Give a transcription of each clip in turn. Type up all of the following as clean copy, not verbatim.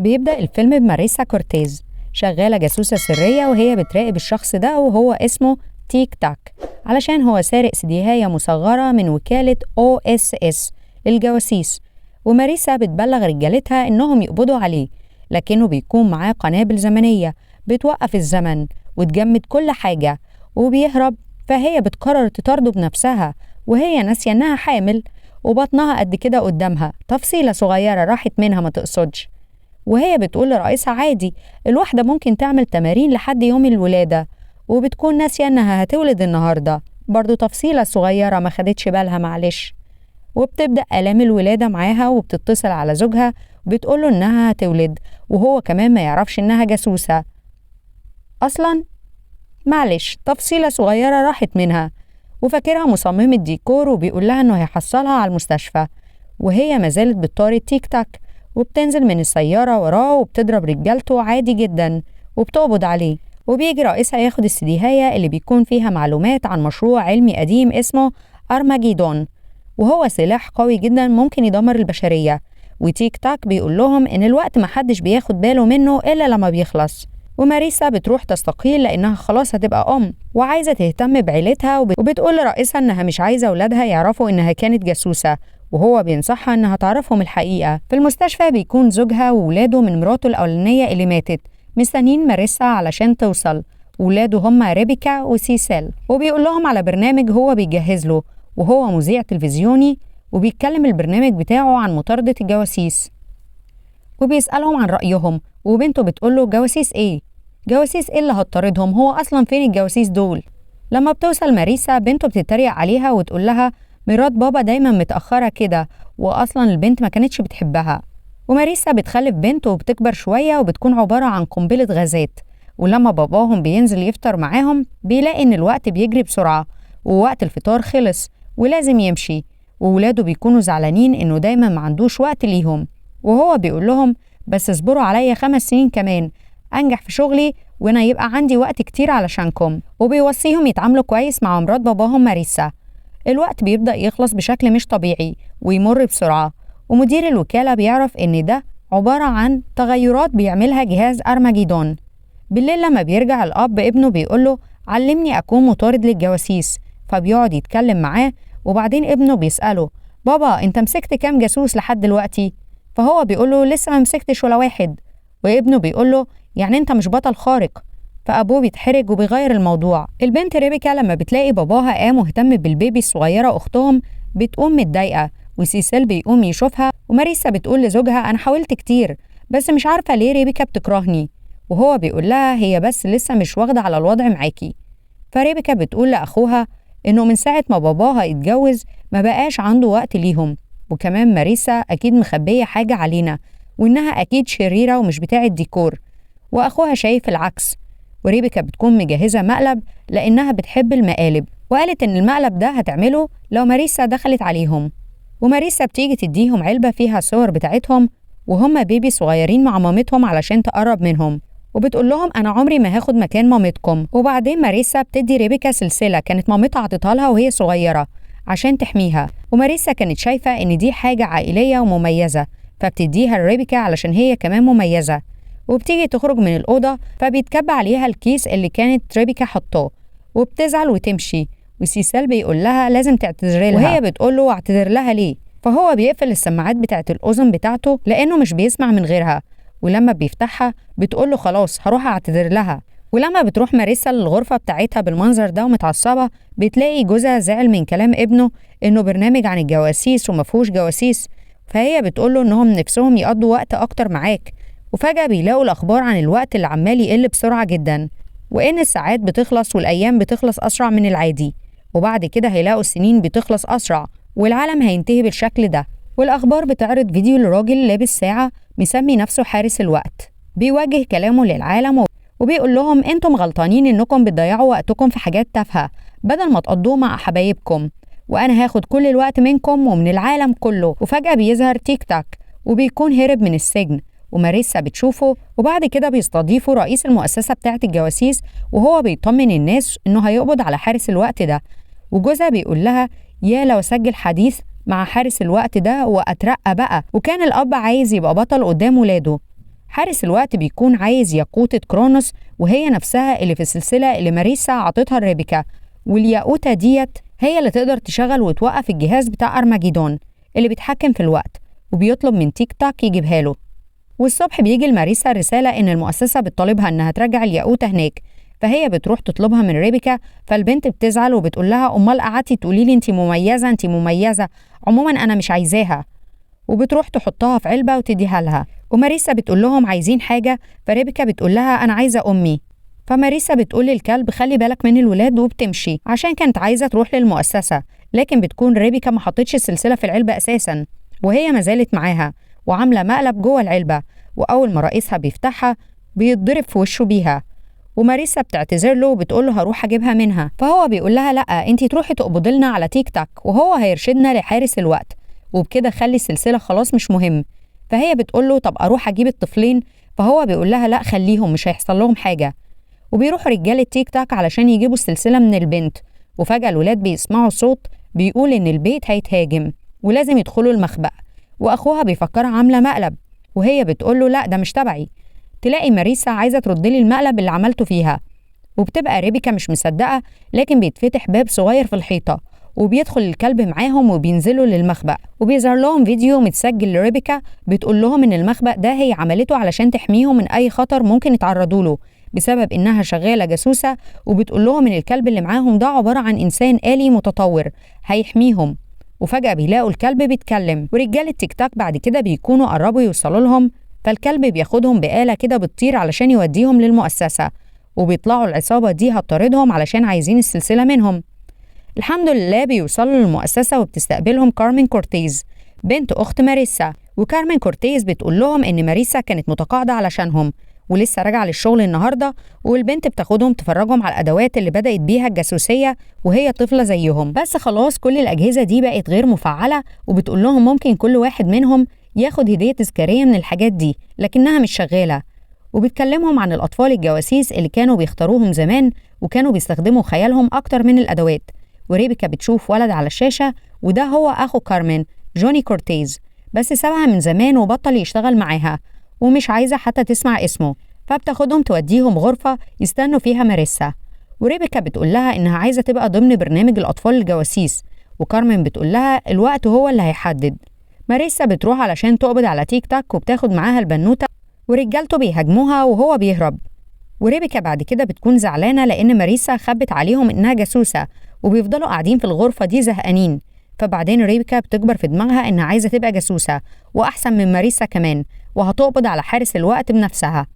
بيبدأ الفيلم بماريسا كورتيز شغالة جاسوسة سرية وهي بتراقب الشخص ده وهو اسمه تيك تاك علشان هو سارق سديهاية مصغرة من وكالة OSS للجواسيس. وماريسا بتبلغ رجالتها إنهم يقبضوا عليه، لكنه بيكون معاه قنابل زمنية بتوقف الزمن وتجمد كل حاجة وبيهرب. فهي بتقرر تطارده بنفسها وهي ناسية إنها حامل وبطنها قد كده قدامها، تفصيلة صغيرة راحت منها ما تقصدش. وهي بتقول لرئيسها عادي الواحدة ممكن تعمل تمارين لحد يوم الولادة، وبتكون ناسية إنها هتولد النهاردة، برضو تفصيلة صغيرة ما خدتش بالها معلش. وبتبدأ آلام الولادة معاها وبتتصل على زوجها وبتقوله إنها هتولد، وهو كمان ما يعرفش إنها جاسوسة أصلا. معلش تفصيلة صغيرة راحت منها. وفاكرها مصممة ديكور وبيقول لها إنه هيحصلها على المستشفى، وهي ما زالت بتطارد تيك تاك وبتنزل من السيارة وراه وبتضرب رجالته عادي جدا وبتقبض عليه. وبيجي رئيسها ياخد السديهاية اللي بيكون فيها معلومات عن مشروع علمي قديم اسمه أرماجيدون، وهو سلاح قوي جدا ممكن يدمر البشرية. وتيك تاك بيقول لهم إن الوقت محدش بياخد باله منه إلا لما بيخلص. وماريسا بتروح تستقيل لأنها خلاص هتبقى أم وعايزة تهتم بعيلتها، وبتقول لرئيسها إنها مش عايزة أولادها يعرفوا إنها كانت جاسوسة، وهو بينصحها إنها تعرفهم الحقيقة. في المستشفى بيكون زوجها وولاده من مراته الأولانية اللي ماتت مستنين ماريسا علشان توصل. ولاده هم ريبيكا وسيسيل، وبيقول لهم على برنامج هو بيجهز له، وهو مذيع تلفزيوني وبيتكلم البرنامج بتاعه عن مطاردة الجواسيس وبيسألهم عن رأيهم. وبنته بتقول له جواسيس ايه؟ جواسيس ايه اللي هتطاردهم؟ هو اصلا فين الجواسيس دول؟ لما بتوصل ماريسا بنته بتتريق عليها وتقول لها مرات بابا دايما متأخرة كده، واصلا البنت ما كانتش بتحبها. وماريسا بتخلف بنته وبتكبر شوية وبتكون عبارة عن قنبلة غازات. ولما باباهم بينزل يفطر معاهم بيلاقي ان الوقت بيجري بسرعة ووقت الفطار خلص ولازم يمشي، وولاده بيكونوا زعلانين انه دايما ما عندوش وقت ليهم. وهو بيقول لهم بس اصبروا عليا 5 سنين كمان انجح في شغلي وانا يبقى عندي وقت كتير علشانكم. وبيوصيهم يتعاملوا كويس مع مرات باباهم ماريسا. الوقت بيبدأ يخلص بشكل مش طبيعي ويمر بسرعة، ومدير الوكالة بيعرف ان ده عبارة عن تغيرات بيعملها جهاز أرماجيدون. بالليل لما بيرجع الأب ابنه بيقوله علمني أكون مطارد للجواسيس، فبيقعد يتكلم معاه. وبعدين ابنه بيسأله بابا انت مسكت كام جاسوس لحد دلوقتي؟ فهو بيقوله لسه ما مسكتش ولا واحد. وابنه بيقوله يعني انت مش بطل خارق؟ فأبوه بيتحرج وبيغير الموضوع. البنت ريبيكا لما بتلاقي باباها قام مهتم بالبيبي الصغيرة أختهم بتقوم متضايقة، وسيسيل بيقوم يشوفها. وماريسا بتقول لزوجها أنا حاولت كتير بس مش عارفة ليه ريبيكا بتكرهني، وهو بيقول لها هي بس لسه مش واخدة على الوضع معاكي. فريبيكا بتقول لأخوها إنه من ساعة ما باباها اتجوز ما بقاش عنده وقت ليهم، وكمان ماريسا أكيد مخبية حاجة علينا وإنها أكيد شريرة ومش بتاعة ديكور. وأخوها شايف العكس. وريبيكا بتكون مجهزة مقلب لأنها بتحب المقالب، وقالت إن المقلب ده هتعمله لو ماريسا دخلت عليهم. وماريسا بتيجي تديهم علبة فيها صور بتاعتهم وهم بيبي صغيرين مع مامتهم علشان تقرب منهم، وبتقول لهم أنا عمري ما هاخد مكان مامتكم. وبعدين ماريسا بتدي ريبيكا سلسلة كانت مامتها عطتها لها وهي صغيرة عشان تحميها، وماريسا كانت شايفة إن دي حاجة عائلية ومميزة فبتديها لريبيكا علشان هي كمان مميزة. وبتيجي تخرج من الأوضة فبيتكب عليها الكيس اللي كانت ريبيكا حطاه وبتزعل وتمشي. وسيسيل بيقول لها لازم تعتذري لها، وهي بتقول له اعتذر لها ليه؟ فهو بيقفل السماعات بتاعت الأذن بتاعته لأنه مش بيسمع من غيرها. ولما بيفتحها بتقول له خلاص هروح اعتذر لها. ولما بتروح ماريسا للغرفة بتاعتها بالمنظر ده ومتعصبة بتلاقي جوزها زعل من كلام ابنه إنه برنامج عن الجواسيس ومفهوش جواسيس، فهي بتقول له إنهم نفسهم يقضوا وقت أكتر معاك. وفجأة بيلاقوا الأخبار عن الوقت اللي عمال يقل بسرعة جدا، وإن الساعات بتخلص والأيام بتخلص أسرع من العادي، وبعد كده هيلاقوا السنين بتخلص أسرع والعالم هينتهي بالشكل ده. والأخبار بتعرض فيديو لراجل لابس ساعة مسمي نفسه حارس الوقت بيوجه كلامه للعالم وبيقول لهم انتم غلطانين انكم بتضيعوا وقتكم في حاجات تافهة بدل ما تقضوه مع حبايبكم، وانا هاخد كل الوقت منكم ومن العالم كله. وفجأة بيظهر تيك تاك وبيكون هرب من السجن، وماريسا بتشوفه. وبعد كده بيستضيفوا رئيس المؤسسة بتاعة الجواسيس وهو بيطمن الناس انه هيقبض على حارس الوقت ده. وجوزها بيقول لها يا لو سجل حديث مع حارس الوقت ده واترقى بقى. وكان الأب عايز يبقى بطل قدام ولاده. حارس الوقت بيكون عايز ياقوتة كرونوس، وهي نفسها اللي في السلسلة اللي ماريسا عطتها لريبيكا، والياقوتة ديت هي اللي تقدر تشغل وتوقف الجهاز بتاع أرماجيدون اللي بيتحكم في الوقت، وبيطلب من تيك تاك يجيبها له. والصبح بيجي لماريسا رسالة إن المؤسسة بتطالبها إنها ترجع الياقوتة هناك، فهي بتروح تطلبها من ريبيكا. فالبنت بتزعل وبتقول لها أمال قعدتي تقولي لي أنت مميزة أنت مميزة، عموما أنا مش عايزاها. وبتروح تحطها في علبة وتديها لها. وماريسا بتقول لهم عايزين حاجة، فريبيكا بتقول لها أنا عايزة أمي. فماريسا بتقول للكلب خلي بالك من الولاد وبتمشي عشان كانت عايزة تروح للمؤسسة، لكن بتكون ريبيكا ما حطتش السلسلة في العلبة أساسا، وهي ما زالت معاها وعاملة مقلب جوه العلبة. وأول ما رئيسها بيفتحها بيتضرب في وشه بيها. وماريسا بتعتذر له وبتقول له هروح أجيبها منها، فهو بيقول لها لأ أنتي تروحي تقبضي لنا على تيك تاك وهو هيرشدنا لحارس الوقت، وبكده خلي السلسلة خلاص مش مهم. فهي بتقول له طب أروح أجيب الطفلين، فهو بيقول لها لأ خليهم مش هيحصل لهم حاجة. وبيروحوا رجالة تيك تاك علشان يجيبوا السلسلة من البنت. وفجأة الولاد بيسمعوا صوت بيقول إن البيت هيتهاجم ولازم يدخلوا المخبأ، وأخوها بيفكرها عاملة مقلب، وهي بتقول له لأ ده مش تبعي. تلاقي ماريسا عايزة تردلي المقلب اللي عملته فيها، وبتبقى ريبيكا مش مصدقة، لكن بيتفتح باب صغير في الحيطة وبيدخل الكلب معاهم وبينزلوا للمخبأ. وبيظهر لهم فيديو متسجل لريبيكا بتقول لهم إن المخبأ ده هي عملته علشان تحميهم من أي خطر ممكن يتعرضوا له بسبب إنها شغالة جاسوسة، وبتقول لهم إن الكلب اللي معاهم ده عبارة عن إنسان آلي متطور هيحميهم. وفجأة بيلاقوا الكلب بيتكلم، ورجال التيك تاك بعد كده بيكونوا قربوا يوصلوا لهم، فالكلب بياخدهم بآلة كده بتطير علشان يوديهم للمؤسسة. وبيطلعوا العصابة دي هتطاردهم علشان عايزين السلسلة منهم. الحمد لله بيوصلوا للمؤسسة وبتستقبلهم كارمين كورتيز بنت أخت ماريسا. وكارمين كورتيز بتقول لهم إن ماريسا كانت متقاعدة علشانهم ولسه راجعة للشغل النهاردة، والبنت بتاخدهم تفرجهم على الأدوات اللي بدأت بيها الجاسوسية وهي طفلة زيهم، بس خلاص كل الأجهزة دي بقت غير مفعلة. وبتقول لهم ممكن كل واحد منهم ياخد هدية تذكارية من الحاجات دي لكنها مش شغالة. وبتكلمهم عن الأطفال الجواسيس اللي كانوا بيختاروهم زمان وكانوا بيستخدموا خيالهم أكتر من الأدوات. وريبيكا بتشوف ولد على الشاشة، وده هو أخو كارمين جوني كورتيز، بس سابها من زمان وبطل يشتغل معاها ومش عايزة حتى تسمع اسمه. فبتاخدهم توديهم غرفة يستنوا فيها ماريسا. وريبيكا بتقول لها إنها عايزة تبقى ضمن برنامج الأطفال الجواسيس، وكارمين بتقول لها الوقت هو اللي هيحدد. ماريسا بتروح علشان تقبض على تيك تاك وبتاخد معاها البنوتة، ورجالته بيهاجموها وهو بيهرب. وريبيكا بعد كده بتكون زعلانة لأن ماريسا خبت عليهم إنها جاسوسة، وبيفضلوا قاعدين في الغرفة دي زهقانين. فبعدين ريبيكا بتكبر في دماغها إنها عايزة تبقى جاسوسة وأحسن من ماريسا كمان، وهتقبض على حارس الوقت بنفسها.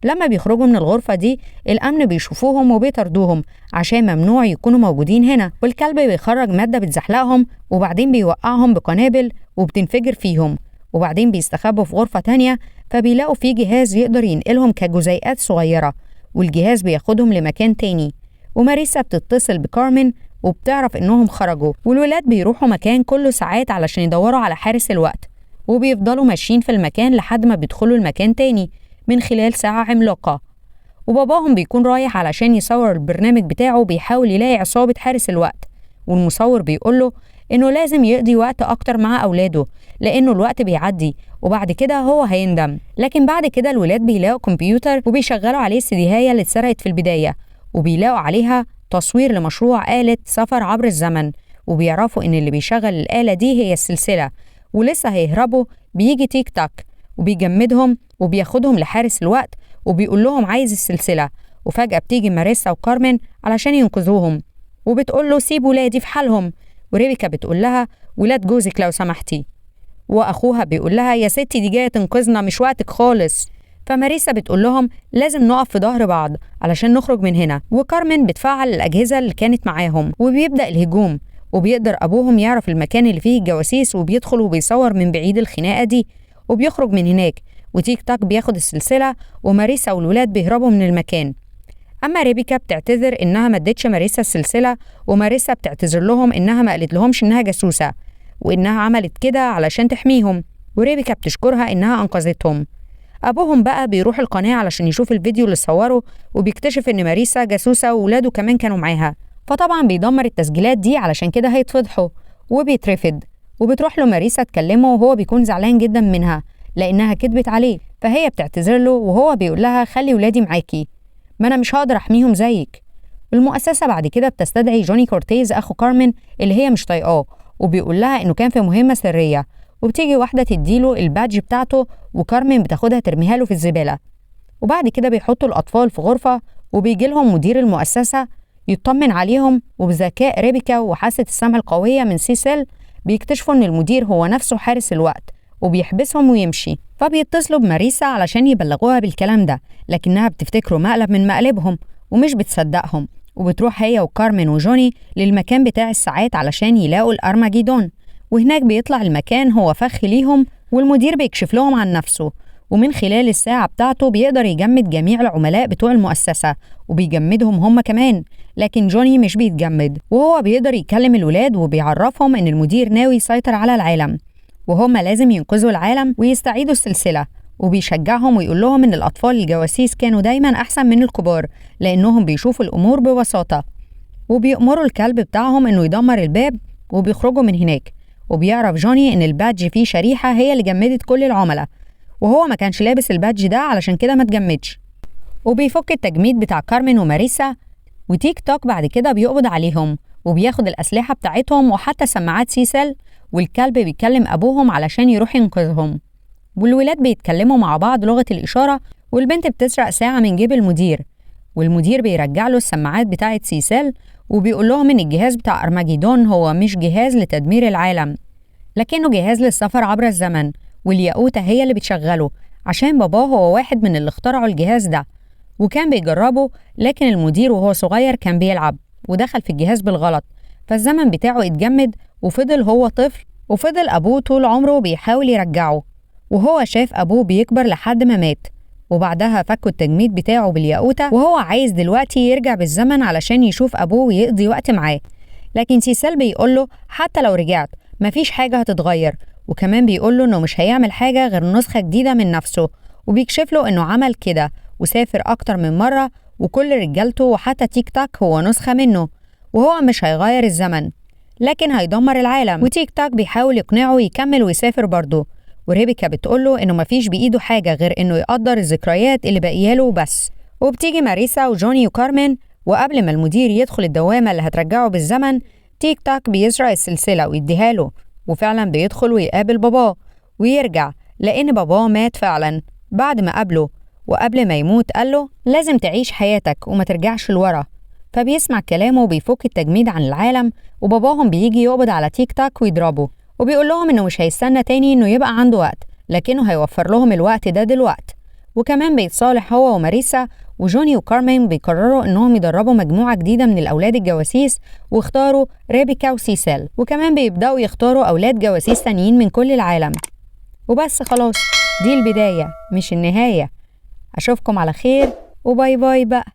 لما بيخرجوا من الغرفة دي الأمن بيشوفوهم وبيطردوهم عشان ممنوع يكونوا موجودين هنا، والكلب بيخرج مادة بتزحلقهم وبعدين بيوقعهم بقنابل وبتنفجر فيهم. وبعدين بيستخبوا في غرفة تانية فبيلاقوا فيه جهاز يقدر ينقلهم كجزيئات صغيرة، والجهاز بياخدهم لمكان تاني. وماريسا بتتصل بكارمين وبتعرف إنهم خرجوا، والولاد بيروحوا مكان كله ساعات علشان يدوروا على حارس الوقت، وبيفضلوا ماشيين في المكان لحد ما بيدخلوا المكان تاني من خلال ساعة عملاقة. وباباهم بيكون رايح علشان يصور البرنامج بتاعه وبيحاول يلاقي عصابة حارس الوقت، والمصور بيقوله إنه لازم يقضي وقت أكتر مع أولاده لأنه الوقت بيعدي وبعد كده هو هيندم. لكن بعد كده الولاد بيلاقوا كمبيوتر وبيشغلوا عليه السيديهاية اللي اتسرقت في البداية، وبيلاقوا عليها تصوير لمشروع آلة سفر عبر الزمن، وبيعرفوا إن اللي بيشغل الآلة دي هي السلسلة. ولسه هيهربوا بيجي تيك تاك وبيجمدهم وبياخدهم لحارس الوقت وبيقول لهم عايز السلسلة. وفجأة بتيجي ماريسا وكارمين علشان ينقذوهم، وبتقول له سيب ولادي في حالهم. وريبيكا بتقول لها ولاد جوزك لو سمحتي. وأخوها بيقول لها يا ستي دي جاية تنقذنا مش وقتك خالص. فماريسا بتقول لهم لازم نقف في ظهر بعض علشان نخرج من هنا. وكارمين بتفعل الأجهزة اللي كانت معاهم وبيبدأ الهجوم، وبيقدر أبوهم يعرف المكان اللي فيه الجواسيس وبيدخل وبيصور من بعيد الخناقة دي وبيخرج من هناك. وتيك تاك بياخد السلسلة وماريسا والولاد بيهربوا من المكان. أما ريبيكا بتعتذر إنها ما ادتش ماريسا السلسلة، وماريسا بتعتذر لهم إنها ما قالت لهمش إنها جاسوسة وإنها عملت كده علشان تحميهم، وريبيكا بتشكرها إنها أنقذتهم. أبوهم بقى بيروح القناة علشان يشوف الفيديو اللي صوره وبيكتشف إن ماريسا جاسوسة وولاده كمان كانوا معاها، فطبعا بيدمر التسجيلات دي علشان كده هيتفضحوا وبيترفض. وبتروح له ماريسا تكلمه وهو بيكون زعلان جدا منها لأنها كدبت عليه، فهي بتعتذر له وهو بيقول لها خلي ولادي معاكي، ما أنا مش هقدر أحميهم زيك. المؤسسة بعد كده بتستدعي جوني كورتيز أخو كارمن اللي هي مش طايقاه، وبيقول لها إنه كان في مهمة سرية، وبتيجي واحدة تديله البادج بتاعته وكارمن بتاخدها ترميها له في الزبالة. وبعد كده بيحطوا الأطفال في غرفة وبيجي لهم مدير المؤسسة يطمن عليهم، وبذكاء ريبيكا وحاسة السمع القوية من سيسل بيكتشفوا إن المدير هو نفسه حارس الوقت وبيحبسهم ويمشي، فبيتصلوا بماريسا علشان يبلغوها بالكلام ده، لكنها بتفتكره مقلب من مقالبهم ومش بتصدقهم، وبتروح هي وكارمن وجوني للمكان بتاع الساعات علشان يلاقوا الأرماجيدون، وهناك بيطلع المكان هو فخ ليهم، والمدير بيكشف لهم عن نفسه، ومن خلال الساعة بتاعته بيقدر يجمد جميع العملاء بتوع المؤسسة وبيجمدهم هم كمان، لكن جوني مش بيتجمد، وهو بيقدر يكلم الولاد وبيعرفهم إن المدير ناوي يسيطر على العالم وهم لازم ينقذوا العالم ويستعيدوا السلسلة، وبيشجعهم ويقول لهم إن الأطفال الجواسيس كانوا دايما أحسن من الكبار لأنهم بيشوفوا الأمور ببساطة، وبيأمروا الكلب بتاعهم إنه يدمر الباب وبيخرجوا من هناك. وبيعرف جوني إن البادج فيه شريحة هي اللي جمدت كل العملاء، وهو ما كانش لابس البادج ده علشان كده ما تجمدش، وبيفك التجميد بتاع كارمن وماريسا. وتيك توك بعد كده بيقبض عليهم وبياخد الأسلحة بتاعتهم وحتى سماعات سيسل، والكلب بيكلم أبوهم علشان يروح ينقذهم، والولاد بيتكلموا مع بعض لغة الإشارة، والبنت بتسرق ساعة من جيب المدير، والمدير بيرجع له السماعات بتاعة سيسل وبيقول لهم إن الجهاز بتاع أرماجيدون هو مش جهاز لتدمير العالم لكنه جهاز للسفر عبر الزمن، والياقوتة هي اللي بتشغله عشان باباه هو واحد من اللي اخترعوا الجهاز ده وكان بيجربه، لكن المدير وهو صغير كان بيلعب ودخل في الجهاز بالغلط، فالزمن بتاعه اتجمد وفضل هو طفل، وفضل أبوه طول عمره بيحاول يرجعه، وهو شاف أبوه بيكبر لحد ما مات، وبعدها فكوا التجميد بتاعه بالياقوتة وهو عايز دلوقتي يرجع بالزمن علشان يشوف أبوه ويقضي وقت معاه، لكن سيسل بيقوله حتى لو رجعت مفيش حاجة هتتغير، وكمان بيقوله إنه مش هيعمل حاجة غير نسخة جديدة من نفسه، وبيكشف له إنه عمل كده وسافر أكتر من مرة وكل رجالته وحتى تيك تاك هو نسخة منه، وهو مش هيغير الزمن لكن هيدمر العالم. وتيك تاك بيحاول يقنعه يكمل ويسافر برضه، وريبيكا بتقوله إنه مفيش بإيده حاجة غير إنه يقدر الذكريات اللي باقياله وبس. وبتيجي ماريسا وجوني وكارمن، وقبل ما المدير يدخل الدوامة اللي هترجعه بالزمن تيك تاك بيسرق السلسلة ويديها له، وفعلا بيدخل ويقابل باباه ويرجع لأن باباه مات فعلا بعد ما قابله، وقبل ما يموت قاله لازم تعيش حياتك وما ترجعش لورا، فبيسمع كلامه وبيفك التجميد عن العالم، وباباهم بيجي يقبض على تيك تاك ويضربه، وبيقول لهم إنه مش هيستنى تاني إنه يبقى عنده وقت لكنه هيوفر لهم الوقت ده دلوقت. وكمان بيتصالح هو وماريسا، وجوني وكارمين بيقرروا إنهم يدربوا مجموعة جديدة من الأولاد الجواسيس واختاروا ريبيكا وسيسل، وكمان بيبدأوا يختاروا أولاد جواسيس تانيين من كل العالم. وبس خلاص، دي البداية مش النهاية. أشوفكم على خير وباي باي بقى.